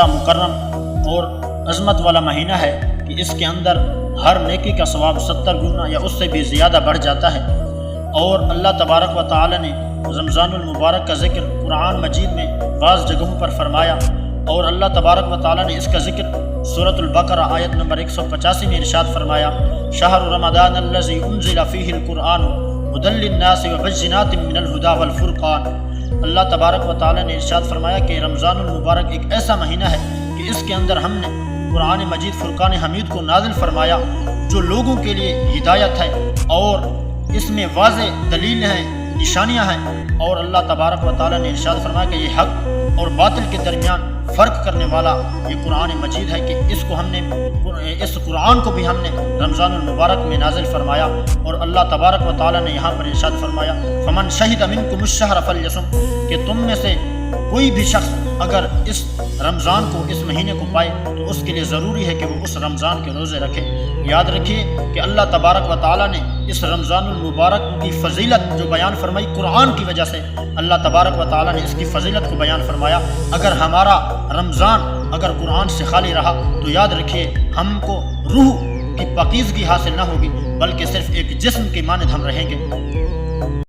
مکرم اور عظمت والا مہینہ ہے کہ اس کے اندر ہر نیکی کا ثواب 70 گنا یا اس سے بھی زیادہ بڑھ جاتا ہے۔ اور اللہ تبارک و تعالی نے رمضان المبارک کا ذکر قرآن مجید میں بعض جگہوں پر فرمایا، اور اللہ تبارک و تعالی نے اس کا ذکر سورۃ البقرہ آیت نمبر 185 میں ارشاد فرمایا، شہر رمضان الذی انزل فیہ القرآن ھدی للناس وبینات من الھدی والفرقان۔ اللہ تبارک و تعالی نے ارشاد فرمایا کہ رمضان المبارک ایک ایسا مہینہ ہے کہ اس کے اندر ہم نے قرآن مجید فرقان حمید کو نازل فرمایا، جو لوگوں کے لیے ہدایت ہے اور اس میں واضح دلیل ہیں، نشانیاں ہیں۔ اور اللہ تبارک و تعالی نے ارشاد فرمایا کہ یہ حق اور باطل کے درمیان فرق کرنے والا یہ قرآن مجید ہے، کہ اس قرآن کو بھی ہم نے رمضان المبارک میں نازل فرمایا۔ اور اللہ تبارک و تعالی نے یہاں پر ارشاد فرمایا، فمن شہد منکم الشہر فلیصم، کہ تم میں سے کوئی بھی شخص اگر اس رمضان کو، اس مہینے کو پائے تو اس کے لیے ضروری ہے کہ وہ اس رمضان کے روزے رکھے۔ یاد رکھیے کہ اللہ تبارک و تعالی نے اس رمضان المبارک کی فضیلت جو بیان فرمائی قرآن کی وجہ سے، اللہ تبارک و تعالی نے اس کی فضیلت کو بیان فرمایا۔ اگر ہمارا رمضان اگر قرآن سے خالی رہا تو یاد رکھیے ہم کو روح کی پاکیزگی حاصل نہ ہوگی، بلکہ صرف ایک جسم کی مانند ہم رہیں گے۔